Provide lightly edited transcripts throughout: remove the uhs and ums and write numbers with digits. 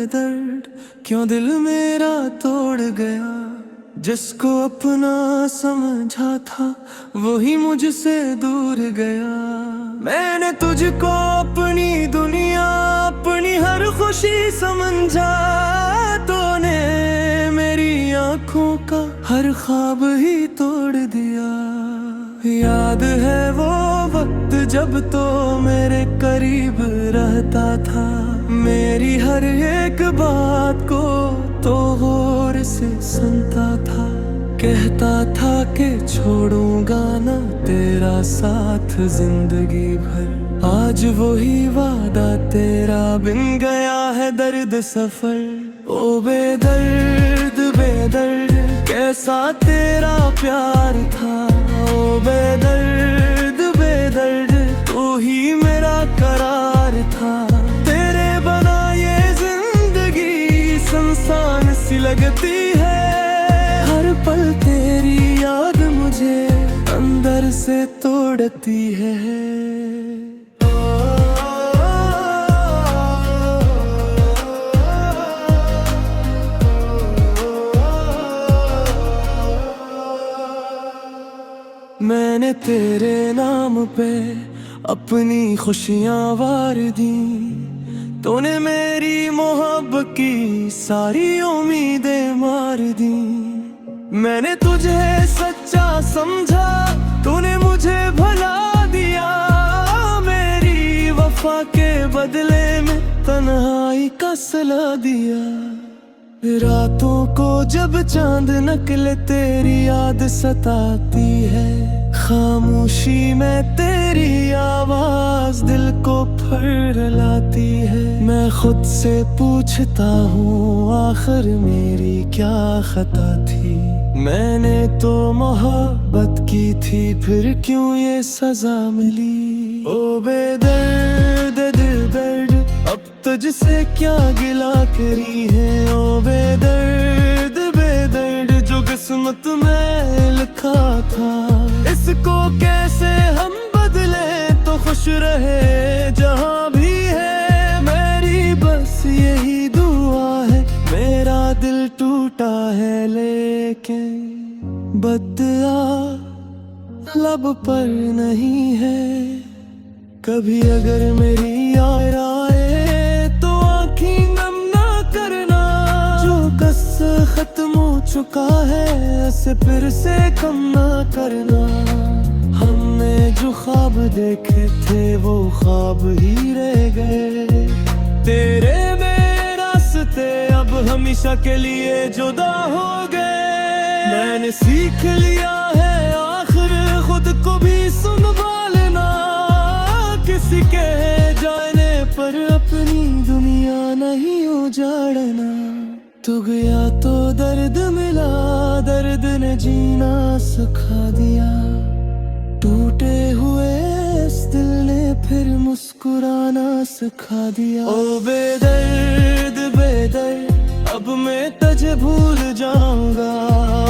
दर्द क्यों दिल मेरा तोड़ गया। जिसको अपना समझा था वही मुझसे दूर गया। मैंने तुझको अपनी दुनिया अपनी हर खुशी समझा। तूने मेरी आंखों का हर ख्वाब ही तोड़ दिया। याद है वो वक्त जब तो मेरे करीब रहता था। मेरी हर एक बात को तो गौर से सुनता था। कहता था कि छोड़ूंगा ना तेरा साथ जिंदगी भर। आज वही वादा तेरा बिन गया है दर्द सफर। ओ बेदर्द बेदर्द कैसा तेरा प्यार था। ओ बेदर्द बेदर्द तू ही मेरा करार था। तेरे बना ये जिंदगी सुनसान सी लगती है। हर पल तेरी याद मुझे अंदर से तोड़ती है। मैंने तेरे नाम पे अपनी खुशियां वार दी। तूने मेरी मोहब्बत की सारी उम्मीदें मार दी। मैंने तुझे सच्चा समझा तूने मुझे भुला दिया। मेरी वफा के बदले में तन्हाई का सिला दिया। रातों को जब चांद निकले तेरी याद सताती है। खामोशी में तेरी आवाज दिल को फरलाती है। मैं खुद से पूछता हूँ आखिर मेरी क्या खता थी। मैंने तो मोहब्बत की थी फिर क्यों ये सजा मिली। ओ बेदर्द दिल दर्द अब तुझसे क्या गिला करी है। ओ बेदर्द बेदर्द जो किस्मत में लिखा था। इसको कैसे हम बदले तो खुश रहे जहाँ भी है। मेरी बस यही दुआ है मेरा दिल टूटा है लेकिन बदला लब पर नहीं है। कभी अगर मेरी याद आए तो आँखें नम ना करना। जो कस्सा खत्म हो चुका है उसे फिर से कम ना करना। हमने जो ख्वाब देखे थे वो ख्वाब ही रह गए। तेरे मेरे रास्ते अब हमेशा के लिए जुदा हो गए। मैंने सीख लिया है आखिर खुद को भी संभालना। किसी के जाने पर अपनी दुनिया नहीं उजाड़ना। तू गया तो दर्द मिला दर्द ने जीना सिखा दिया। टूटे हुए इस दिल ने फिर मुस्कुराना सिखा दिया। ओ बेदर्द बेदर्द अब मैं तुझे भूल जाऊंगा।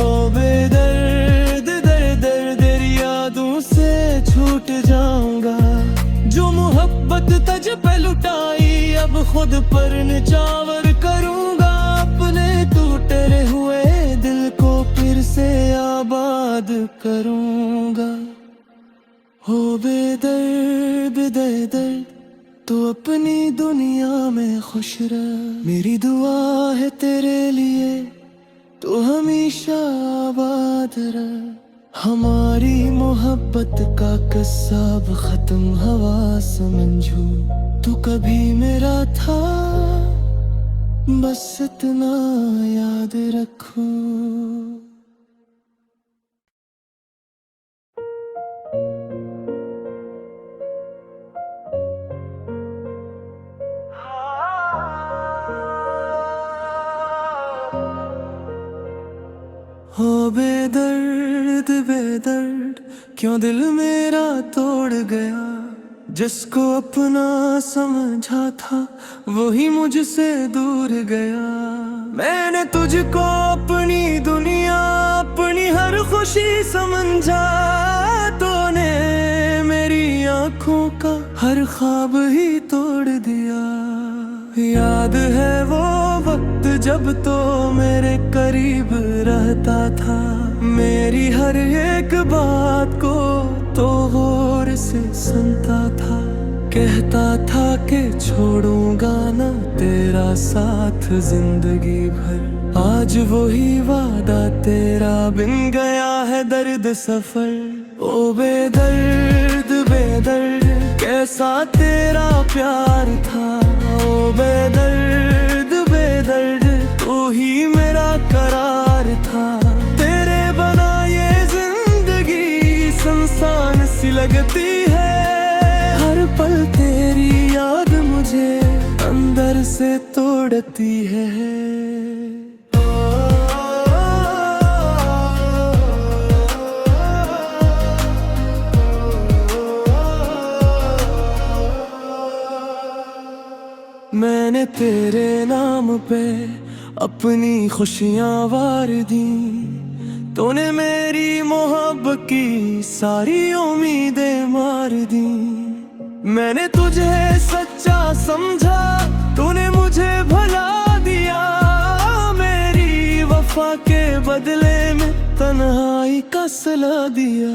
ओ बेदर्द दर्द दर्द तेरी यादों से छूट जाऊंगा। जो मोहब्बत तुझ पे लुटाई अब खुद पर निछावर करूंगा। अपने टूटे हुए दिल को फिर से आबाद करूंगा। हो बेदर्द बेदर्द तो अपनी दुनिया में खुश रह। मेरी दुआ है तेरे लिए तो हमेशा आबाद रह। हमारी मोहब्बत का किस्सा अब खत्म हवा समझू। तू कभी मेरा था बस इतना याद रखूं। हो बेदर्द बेदर्द क्यों दिल मेरा तोड़ गया। जिसको अपना समझा था वही मुझसे दूर गया। मैंने तुझको अपनी दुनिया अपनी हर खुशी समझा। तूने मेरी आंखों का हर ख्वाब ही तोड़ दिया। याद है वो वक्त जब तो मेरे करीब रहता था, मेरी हर एक बात को तो गौर से सुनता था। कहता था कि छोड़ूंगा ना तेरा साथ जिंदगी भर, आज वही वादा तेरा बिन गया है दर्द सफर। ओ बेदर्द बेदर्द कैसा तेरा प्यार था, ओ बेदर्द बेदर्द तू ही मेरा करार था। तेरे बना ये जिंदगी सुनसान सी लगती है, हर पल तेरी याद मुझे अंदर से तोड़ती है। मैंने तेरे नाम पे अपनी खुशियां वार दी, तूने मेरी मोहब्बत की सारी उम्मीदें मार दी। मैंने तुझे सच्चा समझा, तूने मुझे भुला दिया, मेरी वफा के बदले में तन्हाई का सिला दिया।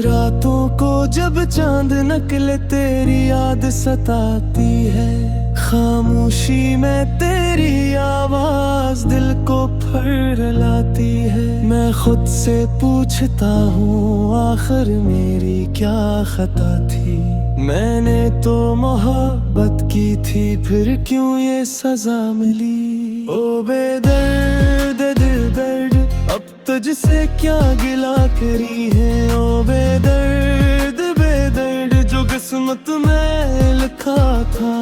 रातों को जब चांद निकले तेरी याद सताती है, खामोशी में तेरी आवाज दिल को फर लाती है। मैं खुद से पूछता हूँ आखिर मेरी क्या खता थी, मैंने तो मोहब्बत की थी फिर क्यों ये सजा मिली। ओ बेदर्द दिल दर्द अब तुझसे क्या गिला करी है, ओ बेदर्द बेदर्द जो किस्मत में लिखा था,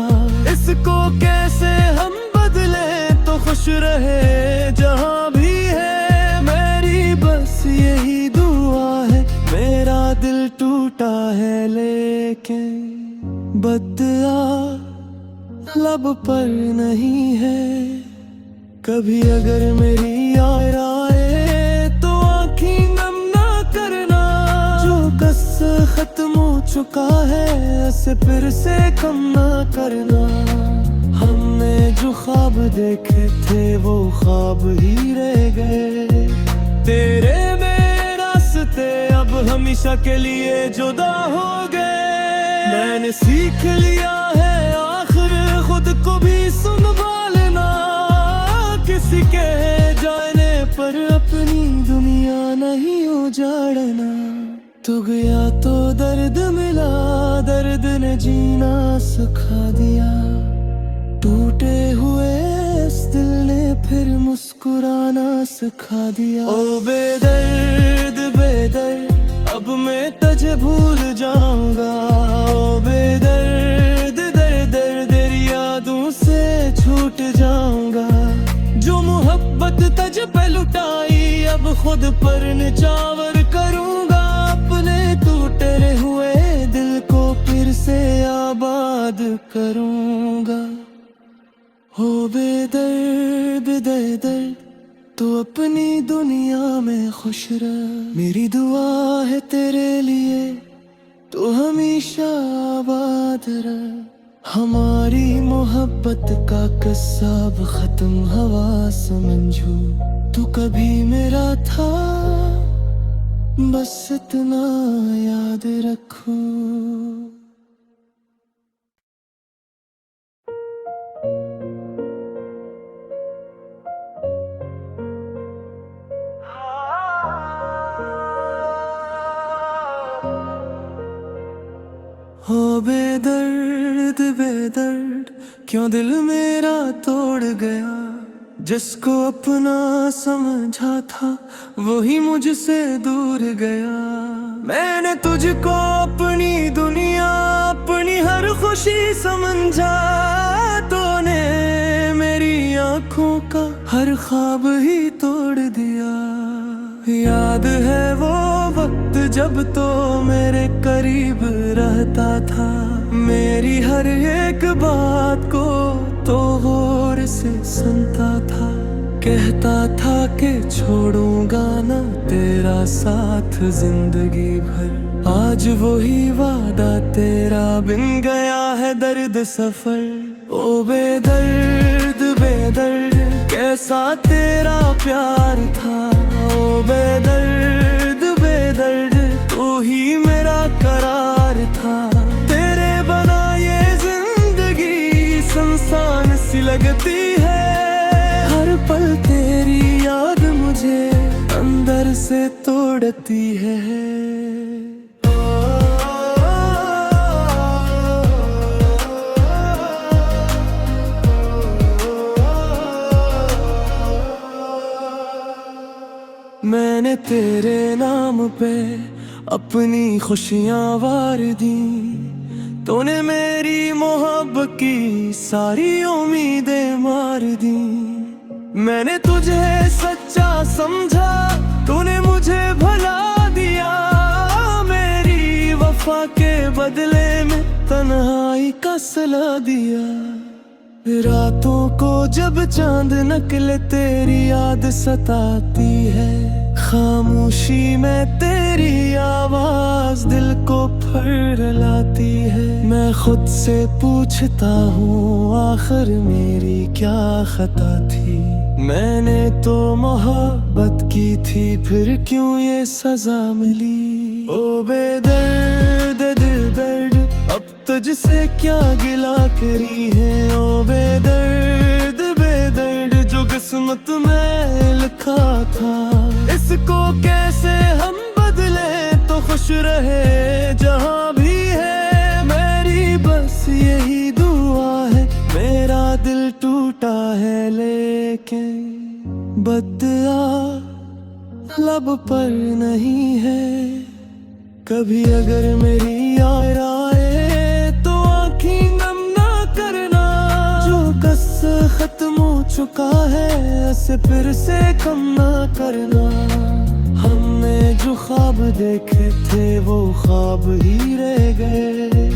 इसको कैसे हम बदले तो खुश रहे जहाँ भी है। मेरी बस यही दुआ है, मेरा दिल टूटा है लेकिन बदला लब पर नहीं है। कभी अगर मेरी याद आए तो आँखें नम ना करना, जो कस खत्म हो चुका है ऐसे फिर से कम ना करना। हमने जो ख्वाब देखे थे वो ख्वाब ही रह गए, तेरे मेरे रास्ते अब हमेशा के लिए जुदा हो गए। मैंने सीख लिया है आखिर खुद को भी संभालना, किसी के जाने पर अपनी दुनिया नहीं उजाड़ना। तू गया तो दर्द मिला, दर्द ने जीना सिखा दिया, टूटे हुए इस दिल ने फिर मुस्कुराना सिखा दिया। ओ बेदर्द बेदर्द अब मैं तुझे भूल जाऊंगा, ओ बेदर्द दर्द दर्द यादों से छूट जाऊंगा। जो मोहब्बत तुझ पे लुटाई अब खुद पर निछावर करूंगा, अपने टूटे हुए दिल को फिर से आबाद करूंगा। हो बेदर्द बेदर्द तू अपनी दुनिया में खुश रह, मेरी दुआ है तेरे लिए तू हमेशा आबाद रह। हमारी मोहब्बत का किस्सा अब खत्म हवा समझो, तू कभी मेरा था बस इतना याद रखो। हो बेदर्द बेदर्द क्यों दिल मेरा तोड़ गया, जिसको अपना समझा था वही मुझसे दूर गया। मैंने तुझको अपनी दुनिया अपनी हर खुशी समझा, तूने मेरी आंखों का हर ख्वाब ही तोड़ दिया। याद है वो वक्त जब तो मेरे करीब रहता था, मेरी हर एक बात को तो गौर से सुनता था। कहता था कि छोड़ूंगा ना तेरा साथ जिंदगी भर, आज वही वादा तेरा बिन गया है दर्द सफर। ओ बेदर्द बेदर्द बेदर्द कैसा तेरा प्यार था। ओ बेदर्द बेदर्द तू ही मेरा करार था। तेरे बना ये जिंदगी सुनसान सी लगती है। हर पल तेरी याद मुझे अंदर से तोड़ती है। मैंने तेरे नाम पे अपनी खुशियां वार दी। तूने मेरी मोहब्बत की सारी उम्मीदें मार दी। मैंने तुझे सच्चा समझा, तूने मुझे भला दिया। मेरी वफा के बदले में तन्हाई का सला दिया। रातों को जब चांद निकले तेरी याद सताती है। खामोशी में तेरी आवाज दिल को फरलाती है। मैं खुद से पूछता हूँ आखिर मेरी क्या खता थी। मैंने तो मोहब्बत की थी, फिर क्यों ये सजा मिली। ओ बेदर्द दिल दर्द अब तुझसे क्या गिला करी है। ओ बेदर्द बेदर्द जो किस्मत में लिखा था, इसको कैसे हम बदले तो खुश रहे जहाँ भी है। मेरी बस यही दुआ है, मेरा दिल टूटा है लेकिन बदला लब पर नहीं है। कभी अगर मेरी याद आए तो आँखें नम ना करना। जो कस खत्म हो चुका है उसे फिर से कम ना करना। हमने जो ख्वाब देखे थे वो ख्वाब ही रह गए।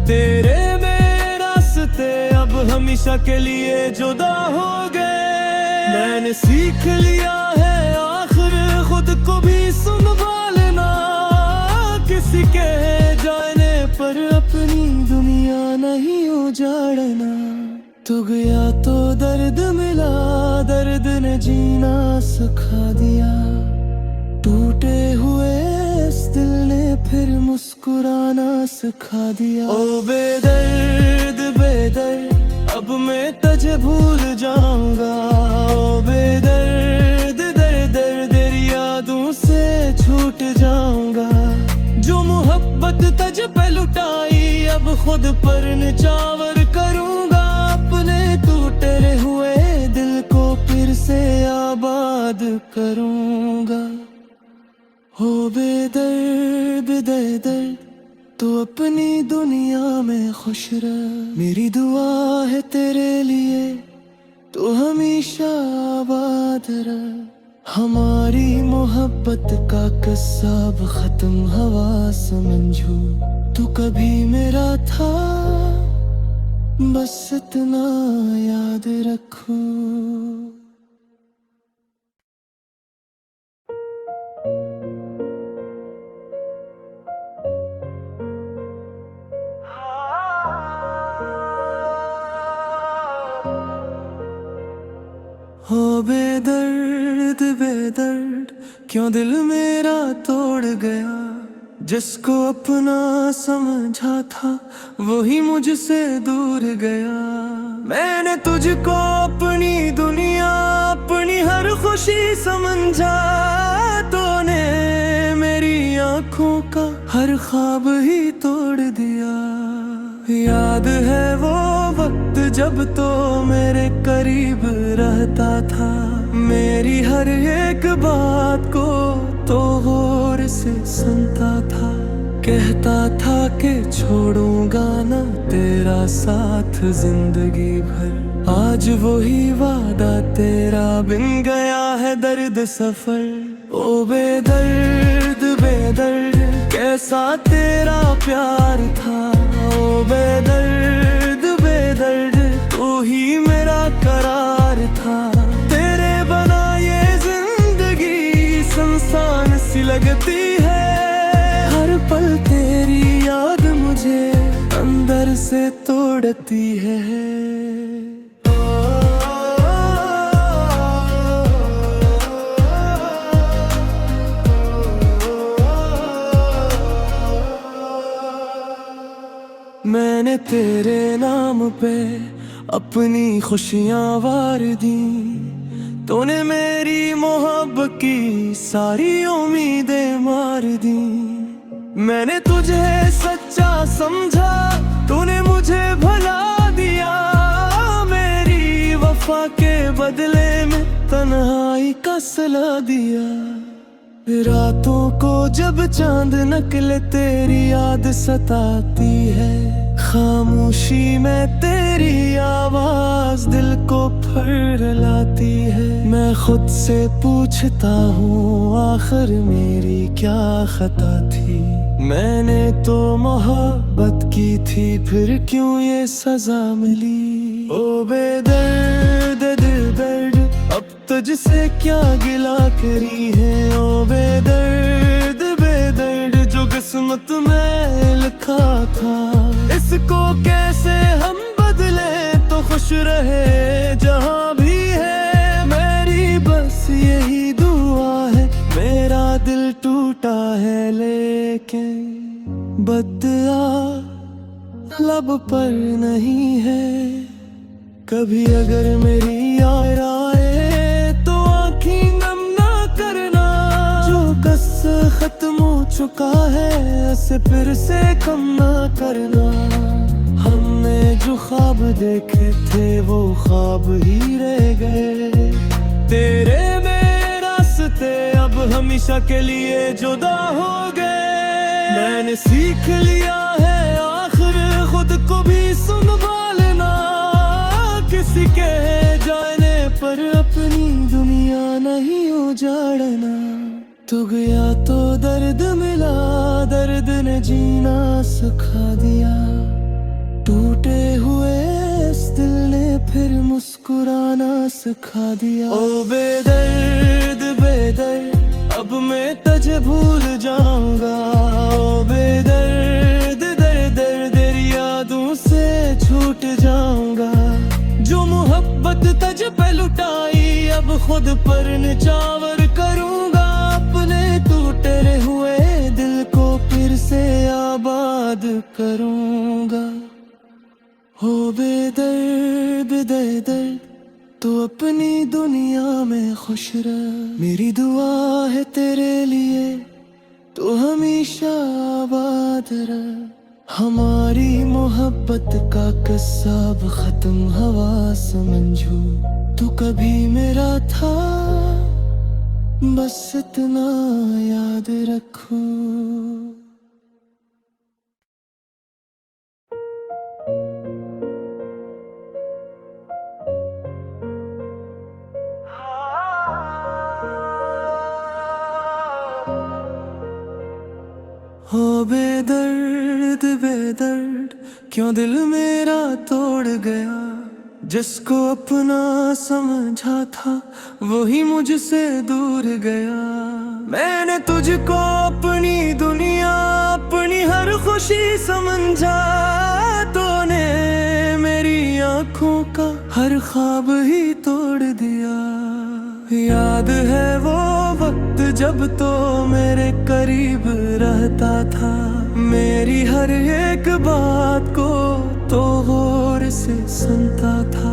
तेरे मेरे रास्ते अब हमेशा के लिए जुदा हो गए। मैंने सीख लिया है आखिर खुद को भी संभालना। किसी के जाने पर अपनी दुनिया नहीं उजाड़ना। तू गया तो दर्द मिला, दर्द ने जीना सिखा दिया। टूटे हुए इस दिल ने फिर मुस्कुराना सिखा दिया। ओ बेदर्द बेदर्द अब मैं तुझे भूल जाऊंगा। ओ बेदर्द दर्द दर्द तेरी यादों से छूट जाऊंगा। जो मोहब्बत तुझ पे लुटाई अब खुद पर निछावर करूंगा। अपने टूटे हुए दिल को फिर से आबाद करूंगा। हो बेदर्द बेदर्द तू अपनी दुनिया में खुश रह। मेरी दुआ है तेरे लिए तू हमेशा आबाद रह। हमारी मोहब्बत का किस्सा अब खत्म हवा समझो। तू कभी मेरा था बस इतना याद रखो। हो बेदर्द बेदर्द क्यों दिल मेरा तोड़ गया। जिसको अपना समझा था वही मुझसे दूर गया। मैंने तुझको अपनी दुनिया अपनी हर खुशी समझा। तूने मेरी आंखों का हर ख्वाब ही तोड़ दिया। याद है वो वक्त जब तो मेरे करीब रहता था। मेरी हर एक बात को तो गौर से सुनता था। कहता था कि छोड़ूंगा ना तेरा साथ जिंदगी भर। आज वही वादा तेरा बिन गया है दर्द सफर। ओ बेदर्द बेदर्द कैसा तेरा प्यार था। ओ बेदर्द बेदर्द तू ही मेरा करार था। तेरे बना ये जिंदगी सुनसान सी लगती है। हर पल तेरी याद मुझे अंदर से तोड़ती है। मैंने तेरे नाम पे अपनी खुशियां वार दी, तूने मेरी मोहब्बत की सारी उम्मीदें मार दी। मैंने तुझे सच्चा समझा, तूने मुझे भुला दिया, मेरी वफा के बदले में तन्हाई का सला दिया। रातों को जब चांद निकले तेरी याद सताती है, खामोशी में तेरी आवाज दिल को फरलाती है। मैं खुद से पूछता हूँ आखिर मेरी क्या खता थी, मैंने तो मोहब्बत की थी फिर क्यों ये सजा मिली। ओ बेदर्द दिल दर्द अब तुझसे क्या गिला करी है, ओ बेदर्द बेदर्द जो किस्मत में लिखा था, इसको कैसे हम बदले तो खुश रहे जहाँ भी है। मेरी बस यही दुआ है, मेरा दिल टूटा है लेकिन बदला लब पर नहीं है। कभी अगर मेरी याद आए तो आँखें नम ना करना, जो कस खत्म हो चुका है उसे फिर से कम ना करना। हमने जो ख्वाब देखे थे वो ख्वाब ही रह गए, तेरे मेरे रास्ते अब हमेशा के लिए जुदा हो गए। मैंने सीख लिया है आखिर खुद को भी संभालना, किसी के जाने पर अपनी दुनिया नहीं उजाड़ना। तू गया तो दर्द मिला, दर्द ने जीना सिखा दिया, टूटे हुए इस दिल ने फिर मुस्कुराना सिखा दिया। ओ बेदर्द बेदर्द अब मैं तुझे भूल जाऊंगा, ओ बेदर्द दर्द दर्द तेरी यादों से छूट जाऊंगा। जो मोहब्बत तुझ पे लुटाई अब खुद पर निछावर करूंगा, अपने टूटे हुए दिल को फिर से आबाद करूंगा। हो बेदर्द बेदर्द तू अपनी दुनिया में खुश रह, मेरी दुआ है तेरे लिए तू हमेशा आबाद रह। हमारी मोहब्बत का किस्सा अब खत्म हवा समझो, तू कभी मेरा था बस इतना याद रखो। हो बेदर्द बेदर्द क्यों दिल मेरा तोड़ गया, जिसको अपना समझा था वही मुझसे दूर गया। मैंने तुझको अपनी दुनिया अपनी हर खुशी समझा, तूने मेरी आंखों का हर ख्वाब ही तोड़ दिया। याद है वो वक्त जब तो मेरे करीब रहता था, मेरी हर एक बात को तो गौर से सुनता था।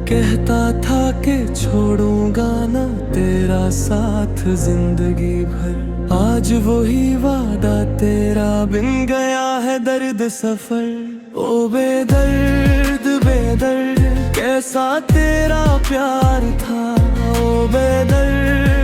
कहता था कि छोड़ूंगा ना तेरा साथ जिंदगी भर, आज वही वादा तेरा बिन गया है दर्द सफर। ओ बेदर्द बेदर्द कैसा तेरा प्यार था, ओ बेदर्द